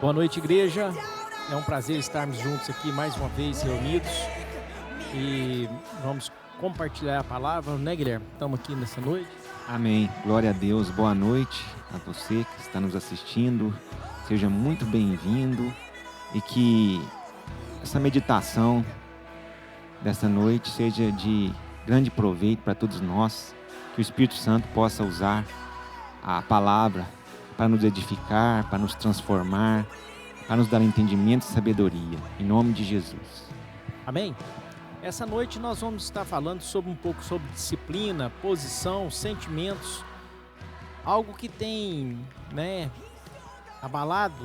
Boa noite, igreja. É um prazer estarmos juntos aqui mais uma vez reunidos e vamos compartilhar a palavra, né, Guilherme? Estamos aqui nessa noite. Amém. Glória a Deus. Boa noite a você que está nos assistindo. Seja muito bem-vindo e que essa meditação dessa noite seja de grande proveito para todos nós. Que o Espírito Santo possa usar a palavra para nos edificar, para nos transformar, para nos dar entendimento e sabedoria. Em nome de Jesus. Amém? Essa noite nós vamos estar falando um pouco sobre disciplina, posição, sentimentos. Algo que tem, abalado,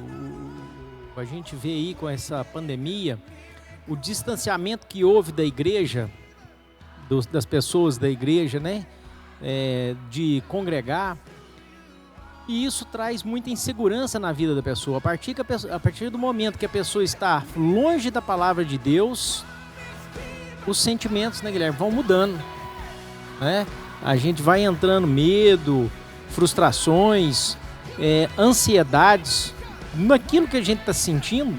a gente vê aí com essa pandemia, o distanciamento que houve da igreja, das pessoas da igreja, de congregar. E isso traz muita insegurança na vida da pessoa. A partir do momento que a pessoa está longe da palavra de Deus, os sentimentos, Guilherme, vão mudando, né? A gente vai entrando medo, frustrações, ansiedades naquilo que a gente está sentindo.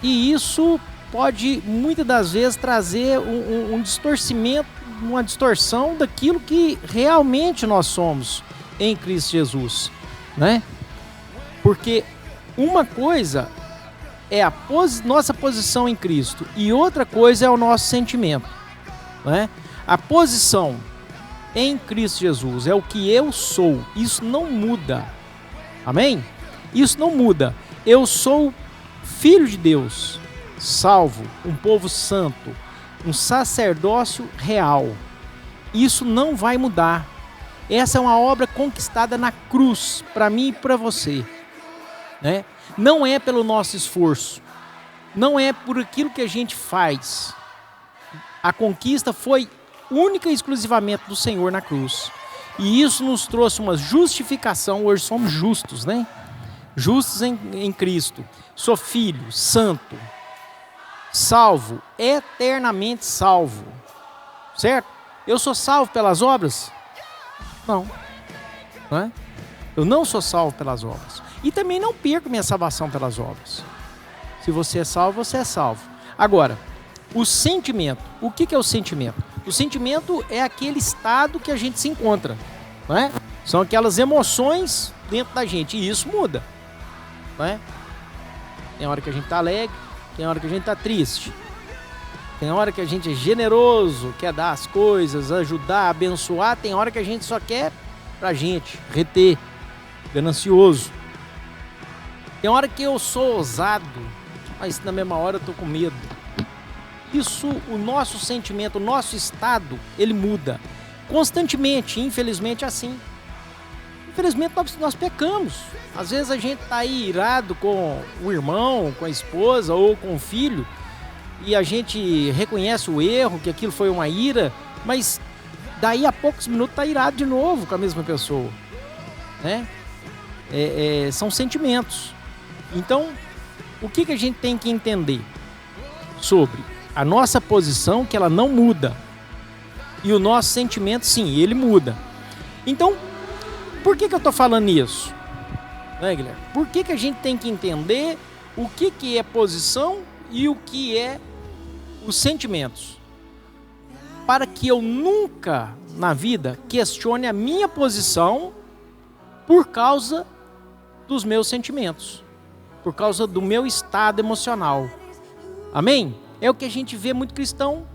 E isso pode, muitas das vezes, trazer um distorcimento, uma distorção daquilo que realmente nós somos em Cristo Jesus, né? Porque uma coisa é a nossa posição em Cristo e outra coisa é o nosso sentimento, né? A posição em Cristo Jesus é o que eu sou, isso não muda, amém? Isso não muda, eu sou filho de Deus, salvo, um povo santo, um sacerdócio real, isso não vai mudar. Essa é uma obra conquistada na cruz, para mim e para você, né? Não é pelo nosso esforço, não é por aquilo que a gente faz. A conquista foi única e exclusivamente do Senhor na cruz. E isso nos trouxe uma justificação, hoje somos justos, né? Justos em Cristo. Sou filho, santo, salvo, eternamente salvo, certo? Eu sou salvo pelas obras? Não, é? Eu não sou salvo pelas obras. E também não perco minha salvação pelas obras. Se você é salvo, você é salvo. Agora, o sentimento. O que é o sentimento? O sentimento é aquele estado que a gente se encontra, não é? São aquelas emoções dentro da gente. E isso muda, não é? Tem hora que a gente está alegre, tem hora que a gente está triste. Tem hora que a gente é generoso, quer dar as coisas, ajudar, abençoar. Tem hora que a gente só quer pra gente, reter, ganancioso. Tem hora que eu sou ousado, mas na mesma hora eu tô com medo. Isso, o nosso sentimento, o nosso estado, ele muda constantemente, infelizmente é assim. Infelizmente nós pecamos. Às vezes a gente tá aí irado com o irmão, com a esposa ou com o filho, e a gente reconhece o erro, que aquilo foi uma ira, mas daí a poucos minutos está irado de novo com a mesma pessoa, né? São sentimentos. Então, o que a gente tem que entender sobre a nossa posição, que ela não muda, e o nosso sentimento, sim, ele muda. Então, por que eu estou falando isso? Né, Guilherme? Por que a gente tem que entender o que é posição e o que é os sentimentos, para que eu nunca na vida questione a minha posição por causa dos meus sentimentos, por causa do meu estado emocional. Amém? É o que a gente vê muito cristão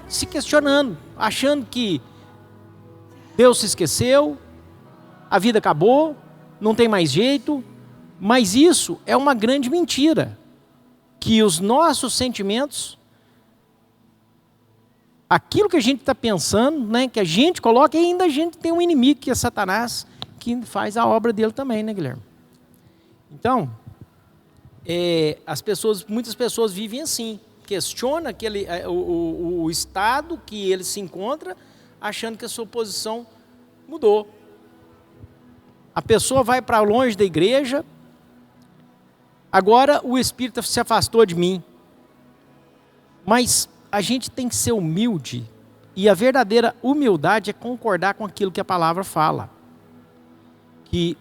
se questionando, achando que Deus se esqueceu, a vida acabou, não tem mais jeito, mas isso é uma grande mentira. Que os nossos sentimentos, aquilo que a gente está pensando, que a gente coloca, e ainda a gente tem um inimigo que é Satanás, que faz a obra dele também, né, Guilherme? Então, muitas pessoas vivem assim, questiona o estado que ele se encontra, achando que a sua posição mudou. A pessoa vai para longe da igreja, agora o Espírito se afastou de mim. Mas a gente tem que ser humilde. E a verdadeira humildade é concordar com aquilo que a palavra fala. Que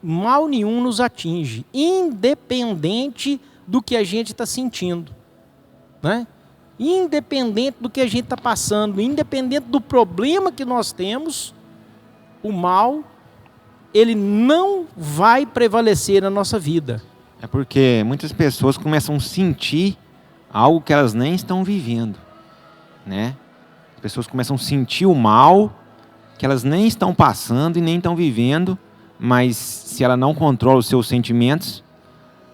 mal nenhum nos atinge, independente do que a gente está sentindo, né? Independente do que a gente está passando, independente do problema que nós temos, o mal, ele não vai prevalecer na nossa vida. É porque muitas pessoas começam a sentir algo que elas nem estão vivendo, né? As pessoas começam a sentir o mal que elas nem estão passando e nem estão vivendo, mas se ela não controla os seus sentimentos,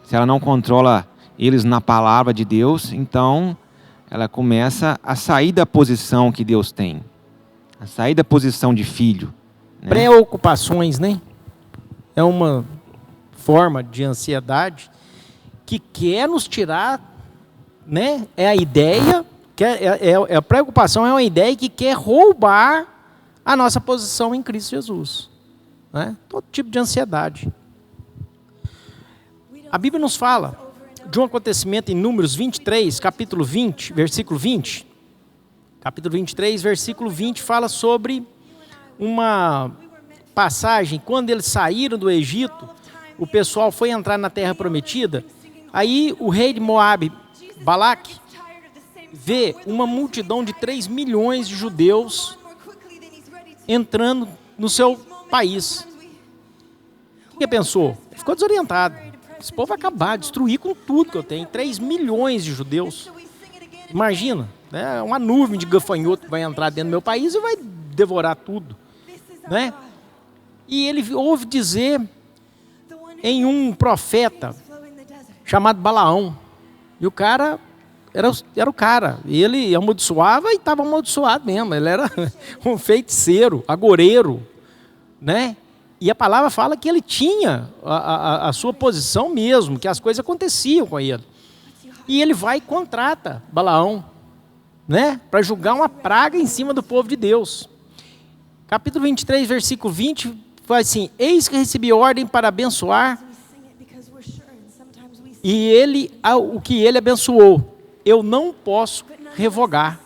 se ela não controla eles na palavra de Deus, então ela começa a sair da posição que Deus tem, a sair da posição de filho, né? Preocupações, né? É uma forma de ansiedade que quer nos tirar, né? É a ideia, a preocupação é uma ideia que quer roubar a nossa posição em Cristo Jesus, né? Todo tipo de ansiedade. A Bíblia nos fala de um acontecimento em Números 23, capítulo 20, versículo 20. Capítulo 23, versículo 20 fala sobre uma passagem, quando eles saíram do Egito, o pessoal foi entrar na terra prometida, aí o rei de Moabe, Balaque, vê uma multidão de 3 milhões de judeus entrando no seu país. O que pensou? Ficou desorientado. Esse povo vai acabar, destruir com tudo que eu tenho. 3 milhões de judeus. Imagina, né? Uma nuvem de gafanhoto que vai entrar dentro do meu país e vai devorar tudo, né? E ele ouve dizer em um profeta chamado Balaão. E o cara era o cara. Ele amaldiçoava e estava amaldiçoado mesmo. Ele era um feiticeiro, agoreiro, né? E a palavra fala que ele tinha a sua posição mesmo, que as coisas aconteciam com ele. E ele vai e contrata Balaão, né? Para julgar uma praga em cima do povo de Deus. Capítulo 23, versículo 20, vai assim: eis que recebi ordem para abençoar, e ele, o que ele abençoou, eu não posso revogar.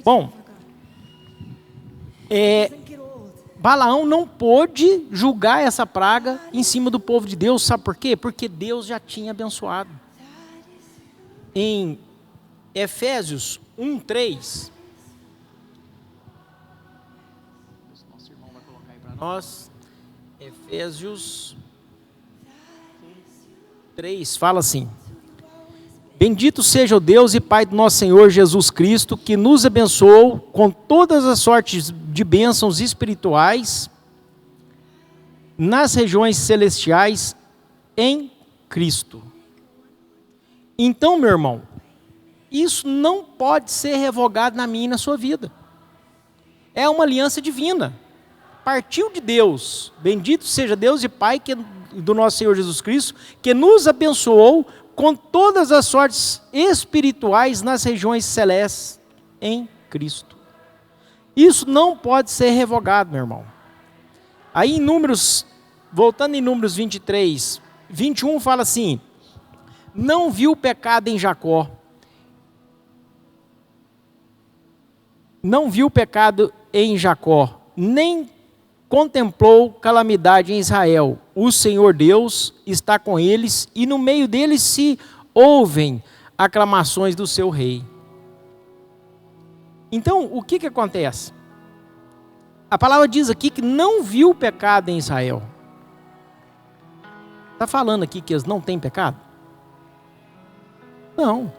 Bom, Balaão não pôde julgar essa praga em cima do povo de Deus. Sabe por quê? Porque Deus já tinha abençoado. Em Efésios 1:3, nosso irmão vai colocar aí para nós. Efésios 3 fala assim: bendito seja o Deus e Pai do nosso Senhor Jesus Cristo, que nos abençoou com todas as sortes de bênçãos espirituais nas regiões celestiais em Cristo. Então, meu irmão, isso não pode ser revogado na minha e na sua vida. É uma aliança divina. Partiu de Deus. Bendito seja Deus e Pai do nosso Senhor Jesus Cristo, que nos abençoou com todas as sortes espirituais nas regiões celestes em Cristo. Isso não pode ser revogado, meu irmão. Aí voltando em Números 23, 21 fala assim: não viu pecado em Jacó, nem contemplou calamidade em Israel. O Senhor Deus está com eles, e no meio deles se ouvem aclamações do seu rei. Então, o que acontece? A palavra diz aqui que não viu pecado em Israel. Está falando aqui que eles não têm pecado? Não.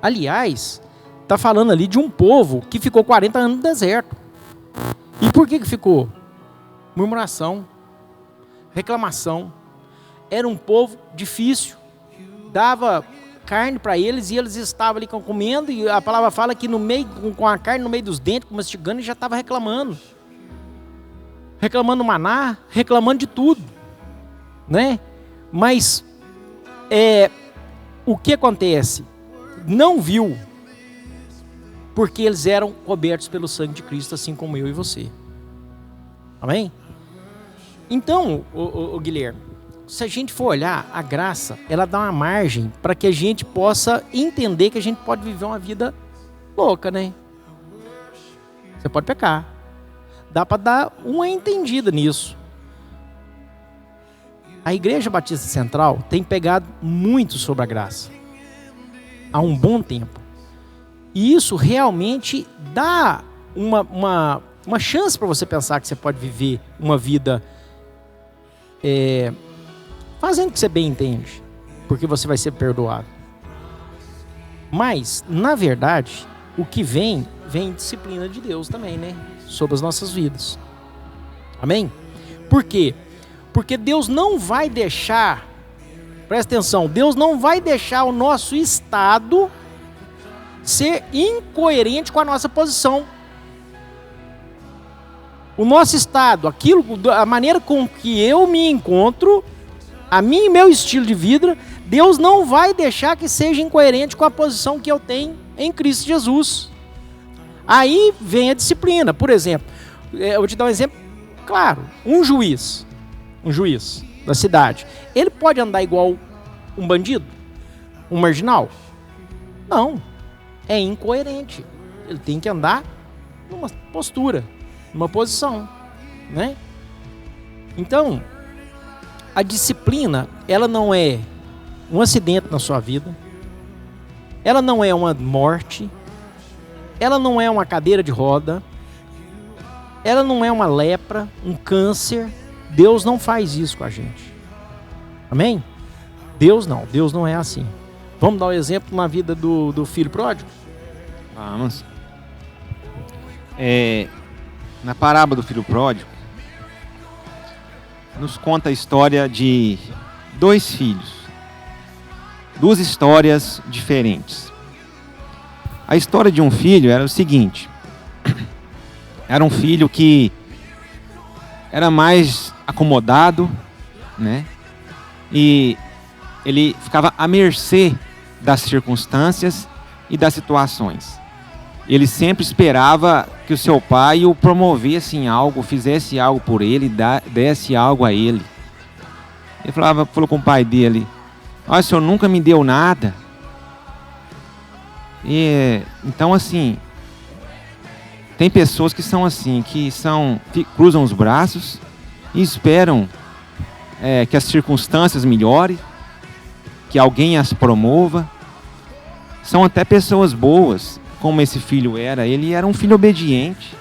Aliás, está falando ali de um povo que ficou 40 anos no deserto. E por que ficou? Murmuração, reclamação. Era um povo difícil. Dava carne para eles e eles estavam ali comendo, e a palavra fala que no meio, com a carne no meio dos dentes, mastigando, e já estava reclamando. Reclamando maná, reclamando de tudo, né? Mas o que acontece? Não viu, porque eles eram cobertos pelo sangue de Cristo, assim como eu e você. Amém? Então, o Guilherme, se a gente for olhar, a graça, ela dá uma margem para que a gente possa entender que a gente pode viver uma vida louca, né? Você pode pecar. Dá para dar uma entendida nisso. A Igreja Batista Central tem pegado muito sobre a graça há um bom tempo. E isso realmente dá uma chance para você pensar que você pode viver uma vida fazendo o que você bem entende, porque você vai ser perdoado. Mas, na verdade, o que vem disciplina de Deus também, né? Sobre as nossas vidas. Amém? Por quê? Porque Deus não vai deixar, presta atenção, Deus não vai deixar o nosso estado ser incoerente com a nossa posição. O nosso estado, a maneira com que eu me encontro, a mim e meu estilo de vida, Deus não vai deixar que seja incoerente com a posição que eu tenho em Cristo Jesus. Aí vem a disciplina. Por exemplo, eu vou te dar um exemplo claro. Um juiz da cidade, ele pode andar igual um bandido? Um marginal? Não. É incoerente. Ele tem que andar numa postura, numa posição, né? Então, a disciplina, ela não é um acidente na sua vida, ela não é uma morte, ela não é uma cadeira de roda, ela não é uma lepra, um câncer. Deus não faz isso com a gente. Amém? Deus não é assim. Vamos dar um exemplo na vida do filho pródigo? Vamos. Na parábola do filho pródigo, nos conta a história de dois filhos. Duas histórias diferentes. A história de um filho era o seguinte. Era um filho que era mais acomodado, né? E ele ficava à mercê das circunstâncias e das situações. Ele sempre esperava que o seu pai o promovesse em algo, fizesse algo por ele, desse algo a ele. Ele falou com o pai dele: olha, o senhor nunca me deu nada. Então, assim, tem pessoas que são assim, que cruzam os braços e esperam que as circunstâncias melhorem, que alguém as promova. São até pessoas boas, como esse filho era. Ele era um filho obediente,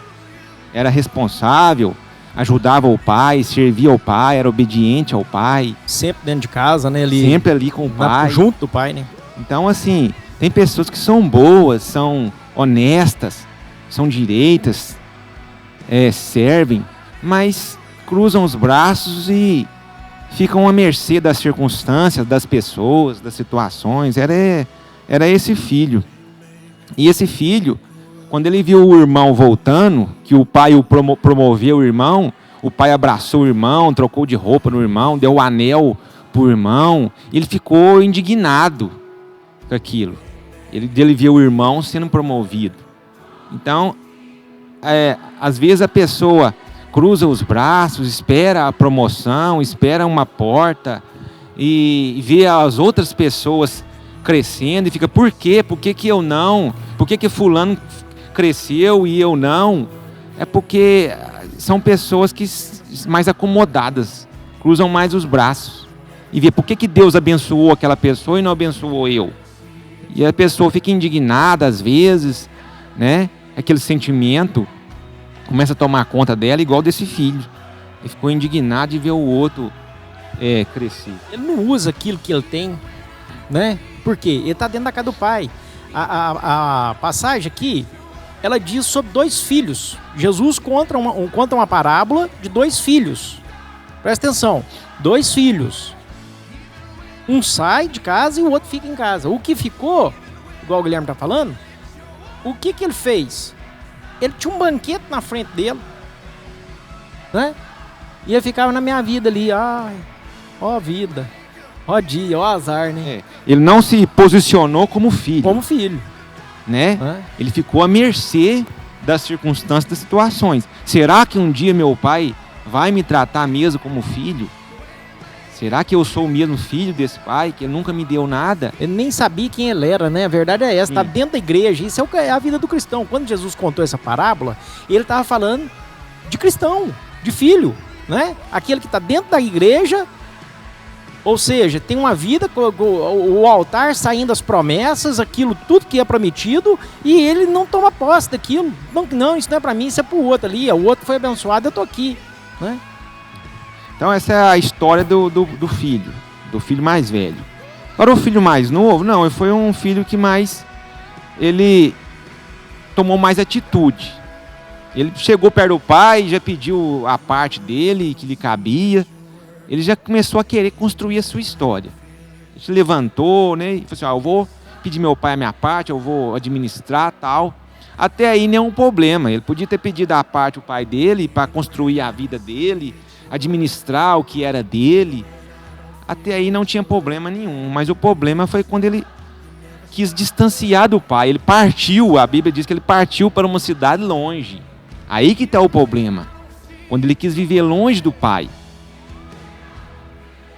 era responsável, ajudava o pai, servia ao pai, era obediente ao pai. Sempre dentro de casa, né? Sempre ali com o pai. Junto do pai, né? Então, assim, tem pessoas que são boas, são honestas, são direitas, servem, mas cruzam os braços e ficam à mercê das circunstâncias, das pessoas, das situações. Era esse filho. E esse filho, quando ele viu o irmão voltando, que o pai promoveu o irmão, o pai abraçou o irmão, trocou de roupa no irmão, deu o anel pro irmão, ele ficou indignado com aquilo. Ele viu o irmão sendo promovido. Então, às vezes a pessoa cruza os braços, espera a promoção, espera uma porta e vê as outras pessoas crescendo e fica: por quê? Por que eu não? Por que fulano cresceu e eu não? É porque são pessoas mais acomodadas, cruzam mais os braços e vê por que Deus abençoou aquela pessoa e não abençoou eu. E a pessoa fica indignada às vezes, né? Aquele sentimento começa a tomar conta dela, igual desse filho. Ele ficou indignado de ver o outro crescer. Ele não usa aquilo que ele tem, né? Por quê? Ele está dentro da casa do pai. A passagem aqui, ela diz sobre dois filhos. Jesus conta uma parábola de dois filhos. Presta atenção. Dois filhos. Um sai de casa e o outro fica em casa. O que ficou, igual o Guilherme está falando, o que ele fez? Ele tinha um banquete na frente dele, né? E ele ficava na minha vida ali. Ai, ó vida, ó dia, ó azar, né? Ele não se posicionou como filho. Como filho. Né? Ele ficou à mercê das circunstâncias, das situações. Será que um dia meu pai vai me tratar mesmo como filho? Será que eu sou o mesmo filho desse pai, que nunca me deu nada? Ele nem sabia quem ele era, né? A verdade é essa, está dentro da igreja. Isso é a vida do cristão. Quando Jesus contou essa parábola, ele estava falando de cristão, de filho, né? Aquele que está dentro da igreja, Ou seja, tem uma vida com o altar saindo as promessas, aquilo tudo que é prometido, e ele não toma posse daquilo. Não, isso não é para mim, isso é para o outro ali. O outro foi abençoado, eu estou aqui. Né? Então essa é a história do filho mais velho. Agora o filho mais novo, não, ele foi um filho que ele tomou mais atitude. Ele chegou perto do pai, já pediu a parte dele, que lhe cabia. Ele já começou a querer construir a sua história. Ele se levantou, né? E falou assim, eu vou pedir meu pai a minha parte, eu vou administrar, tal. Até aí nenhum problema. Ele podia ter pedido a parte do pai dele para construir a vida dele, administrar o que era dele. Até aí não tinha problema nenhum. Mas o problema foi quando ele quis distanciar do pai. Ele partiu, a Bíblia diz que ele partiu para uma cidade longe. Aí que está o problema. Quando ele quis viver longe do pai.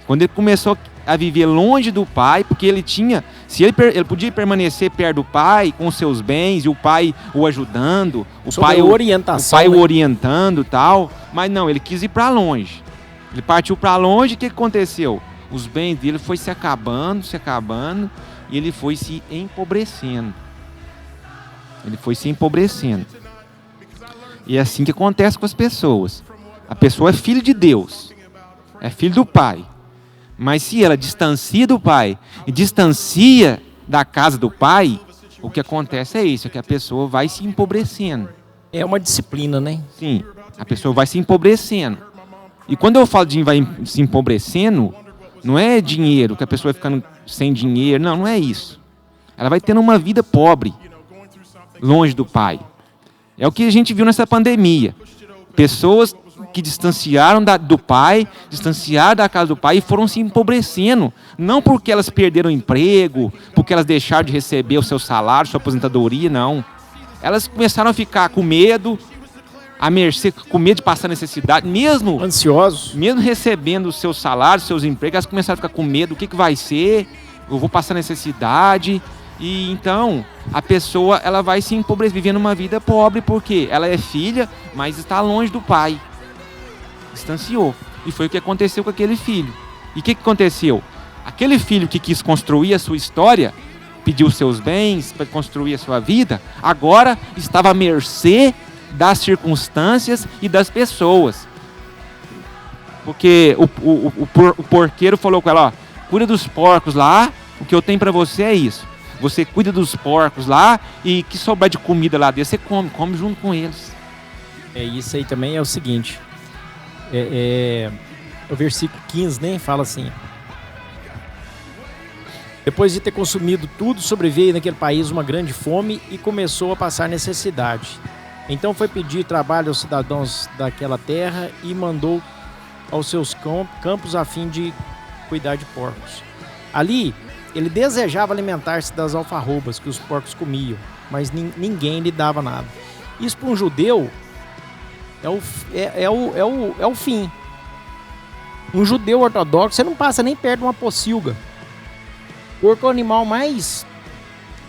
Quando ele começou a viver longe do pai, porque ele tinha, se ele podia permanecer perto do pai, com seus bens, e o pai o ajudando, o pai o orientando e tal, mas não, ele quis ir para longe. Ele partiu para longe, o que aconteceu? Os bens dele foi se acabando, e ele foi se empobrecendo. E é assim que acontece com as pessoas. A pessoa é filho de Deus, é filho do pai. Mas se ela distancia do pai e distancia da casa do pai, o que acontece é isso, é que a pessoa vai se empobrecendo. É uma disciplina, né? Sim, a pessoa vai se empobrecendo. E quando eu falo de vai se empobrecendo, não é dinheiro, que a pessoa vai ficando sem dinheiro, não é isso. Ela vai tendo uma vida pobre, longe do pai. É o que a gente viu nessa pandemia. Pessoas que distanciaram do pai, distanciaram da casa do pai e foram se empobrecendo. Não porque elas perderam o emprego, porque elas deixaram de receber o seu salário, sua aposentadoria, não. Elas começaram a ficar com medo, à mercê, com medo de passar necessidade, mesmo ansiosos, mesmo recebendo o seu salário, seus empregos, elas começaram a ficar com medo, o que vai ser, eu vou passar necessidade. E então a pessoa ela vai se empobrecer, vivendo uma vida pobre, porque ela é filha, mas está longe do pai. Distanciou. E foi o que aconteceu com aquele filho. E o que aconteceu? Aquele filho que quis construir a sua história, pediu seus bens para construir a sua vida, agora estava à mercê das circunstâncias e das pessoas. Porque o porqueiro falou com ela, cuida dos porcos lá, o que eu tenho para você é isso. Você cuida dos porcos lá e que sobrar de comida lá dentro, você come junto com eles. Isso aí também é o seguinte. O versículo 15, né? Fala assim: depois de ter consumido tudo, sobreveio naquele país uma grande fome e começou a passar necessidade. Então foi pedir trabalho aos cidadãos daquela terra e mandou aos seus campos a fim de cuidar de porcos. Ali ele desejava alimentar-se das alfarrobas que os porcos comiam, mas ninguém lhe dava nada. Isso para um judeu é o fim. Um judeu ortodoxo, você não passa nem perto de uma pocilga. O porco é o animal mais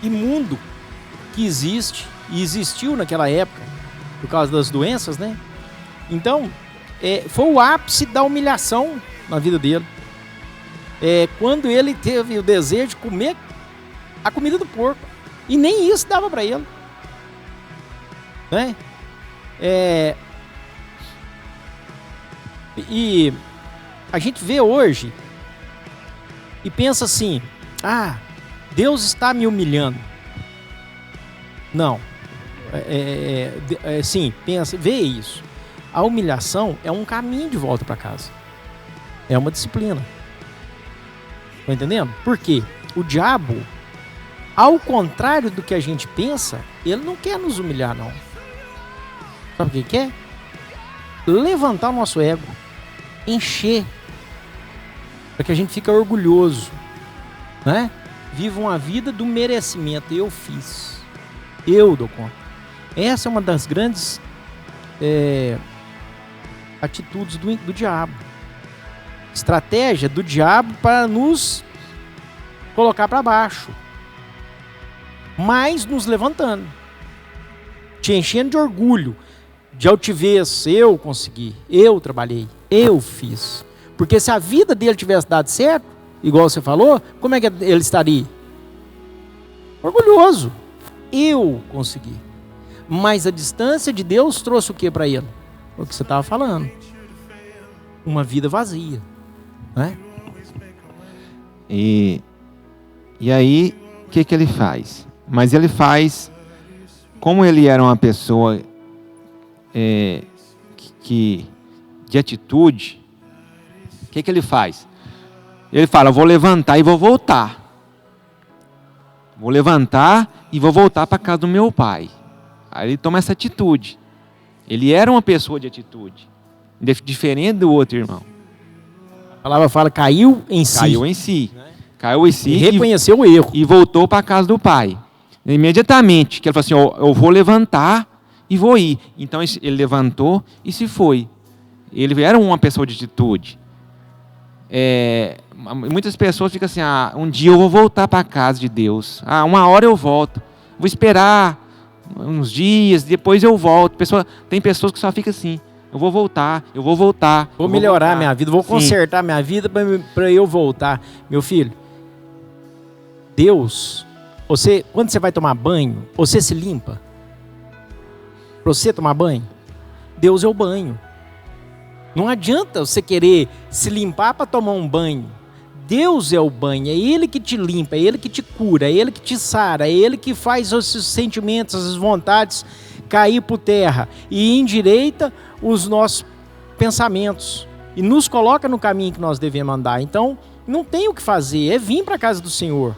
imundo que existe e existiu naquela época, por causa das doenças, né? Então, foi o ápice da humilhação na vida dele. Quando ele teve o desejo de comer a comida do porco. E nem isso dava para ele. Né? E a gente vê hoje e pensa assim: Deus está me humilhando. Não. Sim, pensa, vê isso. A humilhação é um caminho de volta para casa. É uma disciplina. Tá entendendo? Por quê? O diabo, ao contrário do que a gente pensa, ele não quer nos humilhar, não. Sabe o que ele quer? Levantar o nosso ego, encher, para que a gente fique orgulhoso, né? Viva uma vida do merecimento. Eu fiz, eu dou conta. Essa é uma das grandes atitudes do diabo. Estratégia do diabo para nos colocar para baixo, mas nos levantando, te enchendo de orgulho, de altivez. Eu consegui, eu trabalhei, eu fiz. Porque se a vida dele tivesse dado certo, igual você falou, como é que ele estaria? Orgulhoso. Eu consegui. Mas a distância de Deus trouxe o que para ele? O que você estava falando. Uma vida vazia. Né? E aí, o que ele faz? Mas ele faz, como ele era uma pessoa de atitude, o que ele faz? Ele fala, vou levantar e vou voltar. Vou levantar e vou voltar para casa do meu pai. Aí ele toma essa atitude. Ele era uma pessoa de atitude, diferente do outro irmão. A palavra fala, caiu em si. Caiu em si. Caiu em si. E reconheceu o erro. E voltou para a casa do pai. Imediatamente, que ele falou assim, eu vou levantar e vou ir. Então ele levantou e se foi. Ele era uma pessoa de atitude. Muitas pessoas ficam assim, um dia eu vou voltar para a casa de Deus. Uma hora eu volto. Vou esperar uns dias, depois eu volto. Tem pessoas que só ficam assim, eu vou voltar. Vou melhorar minha vida, vou consertar minha vida para eu voltar. Meu filho, Deus, quando você vai tomar banho, você se limpa? Para você tomar banho? Deus é o banho. Não adianta você querer se limpar para tomar um banho. Deus é o banho, é Ele que te limpa, é Ele que te cura, é Ele que te sara, é Ele que faz os seus sentimentos, as vontades cair por terra e endireita os nossos pensamentos e nos coloca no caminho que nós devemos andar. Então, não tem o que fazer, é vir para a casa do Senhor,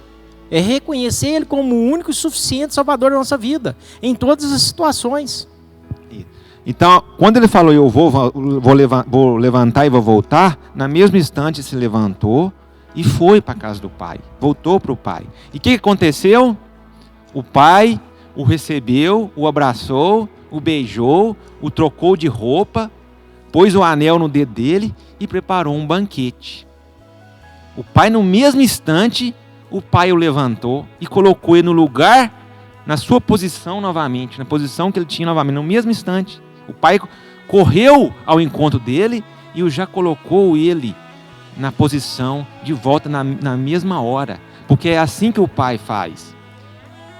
é reconhecer Ele como o único e suficiente Salvador da nossa vida, em todas as situações. Então, quando ele falou, eu vou levantar e vou voltar, na mesma instante se levantou e foi para a casa do pai, voltou para o pai. E o que aconteceu? O pai o recebeu, o abraçou, o beijou, o trocou de roupa, pôs o anel no dedo dele e preparou um banquete. O pai, no mesmo instante, o pai o levantou e colocou ele no lugar, na sua posição novamente, na posição que ele tinha novamente, no mesmo instante. O pai correu ao encontro dele e já colocou ele na posição de volta na mesma hora. Porque é assim que o pai faz.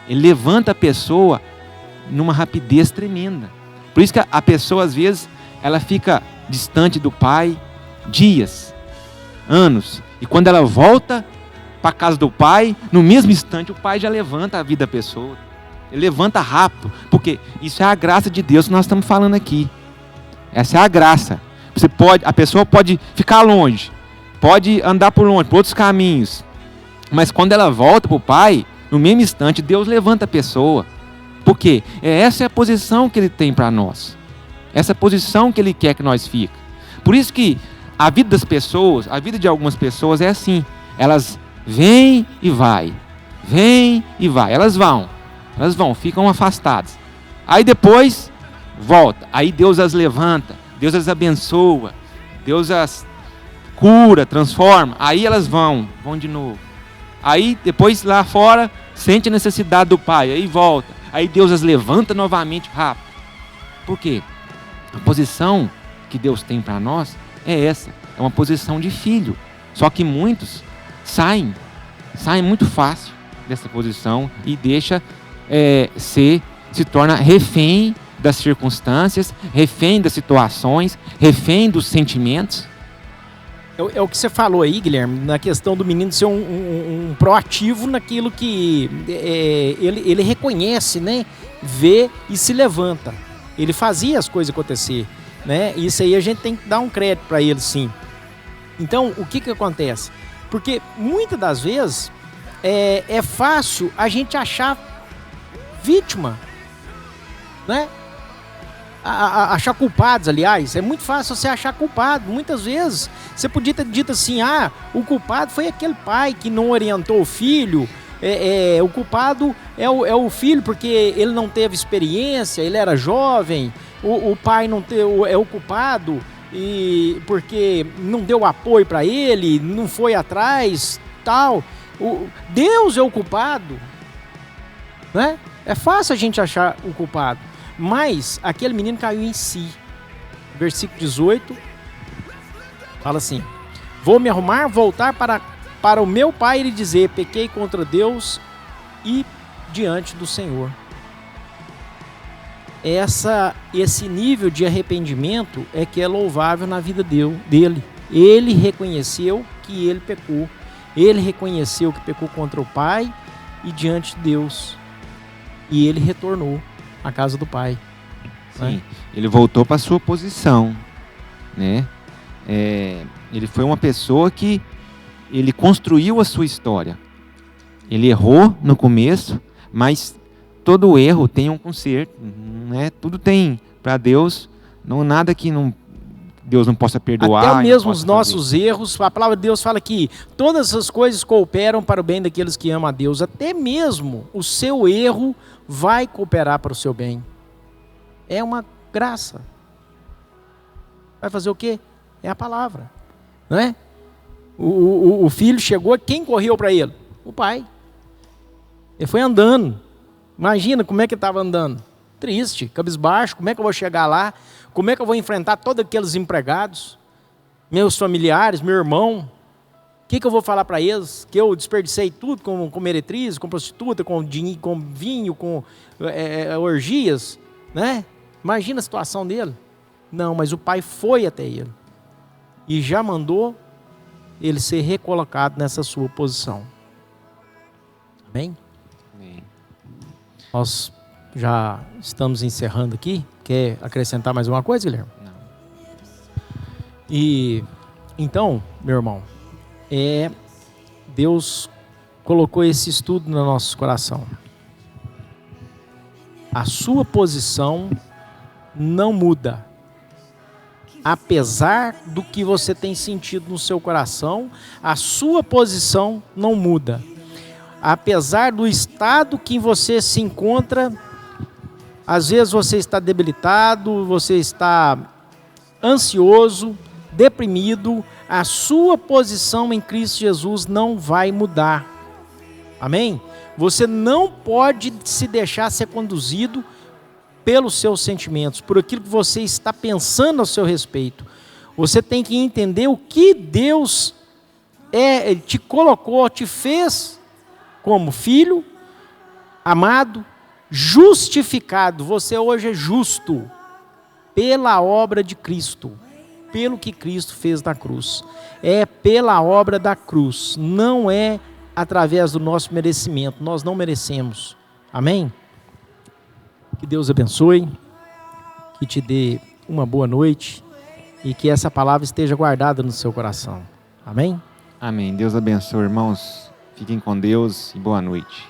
Ele levanta a pessoa numa rapidez tremenda. Por isso que a pessoa, às vezes, ela fica distante do pai dias, anos. E quando ela volta para a casa do pai, no mesmo instante o pai já levanta a vida da pessoa. Ele levanta rápido, porque isso é a graça de Deus que nós estamos falando aqui. Essa é a graça. A pessoa pode ficar longe, pode andar por longe, por outros caminhos, mas quando ela volta para o pai, no mesmo instante, Deus levanta a pessoa. Por quê? Essa é a posição que Ele tem para nós. Essa Posição que Ele quer que nós fiquemos. Por isso que a vida das pessoas, a vida de algumas pessoas é assim. Elas vêm e vai. Vêm e vai. Elas vão, ficam afastadas. Aí depois, volta. Aí Deus as levanta, Deus as abençoa, Deus as cura, transforma. Aí elas vão de novo. Aí depois lá fora, sente a necessidade do Pai, aí volta. Aí Deus as levanta novamente rápido. Por quê? A posição que Deus tem para nós é essa. É uma posição de filho. Só que muitos saem muito fácil dessa posição e deixa se torna refém das circunstâncias, refém das situações, refém dos sentimentos. É o que você falou aí, Guilherme, na questão do menino ser um proativo naquilo que ele reconhece, né? Vê e se levanta. Ele fazia as coisas acontecer, né? Isso aí a gente tem que dar um crédito para ele, sim. Então, o que acontece? Porque muitas das vezes é fácil a gente achar vítima, né? Achar culpados, aliás, é muito fácil você achar culpado. Muitas vezes você podia ter dito assim, o culpado foi aquele pai que não orientou o filho, o culpado é o filho porque ele não teve experiência, ele era jovem, o pai não é o culpado e porque não deu apoio para ele, não foi atrás, tal. Deus é o culpado, né? É fácil a gente achar o culpado. Mas aquele menino caiu em si. Versículo 18 fala assim: Vou me arrumar, voltar para o meu pai e lhe dizer: pequei contra Deus e diante do Senhor. Esse nível de arrependimento é que é louvável na vida dele. Ele reconheceu que ele pecou. Ele reconheceu que pecou contra o pai e diante de Deus. E ele retornou à casa do pai. Sim, né? Ele voltou para a sua posição, né? Ele foi uma pessoa que ele construiu a sua história. Ele errou no começo, mas todo erro tem um conserto, né? Tudo tem para Deus, não nada que Deus não possa perdoar. Até mesmo os nossos erros, a palavra de Deus fala que todas as coisas cooperam para o bem daqueles que amam a Deus. Até mesmo o seu erro vai cooperar para o seu bem. É uma graça. Vai fazer o quê? É a palavra, não é? O filho chegou, quem correu para ele? O pai. Ele foi andando. Imagina como é que ele estava andando. Triste, cabisbaixo. Como é que eu vou chegar lá? Como é que eu vou enfrentar todos aqueles empregados? Meus familiares, meu irmão. O que eu vou falar para eles? Que eu desperdicei tudo com meretriz, com prostituta, com vinho, com orgias, né? Imagina a situação dele. Não, mas o pai foi até ele. E já mandou ele ser recolocado nessa sua posição. Amém? Amém. Nós já estamos encerrando aqui. Quer acrescentar mais uma coisa, Guilherme? Não. E então, meu irmão, Deus colocou esse estudo no nosso coração. A sua posição não muda. Apesar do que você tem sentido no seu coração, a sua posição não muda. Apesar do estado que você se encontra, às vezes você está debilitado, você está ansioso, deprimido, a sua posição em Cristo Jesus não vai mudar. Amém? Você não pode se deixar ser conduzido pelos seus sentimentos, por aquilo que você está pensando a seu respeito. Você tem que entender o que Deus te colocou, te fez como filho, amado, justificado. Você hoje é justo pela obra de Cristo, pelo que Cristo fez na cruz. É pela obra da cruz, não é através do nosso merecimento. Nós não merecemos. Amém? Que Deus abençoe, que te dê uma boa noite e que essa palavra esteja guardada no seu coração. Amém? Amém. Deus abençoe, irmãos. Fiquem com Deus e boa noite.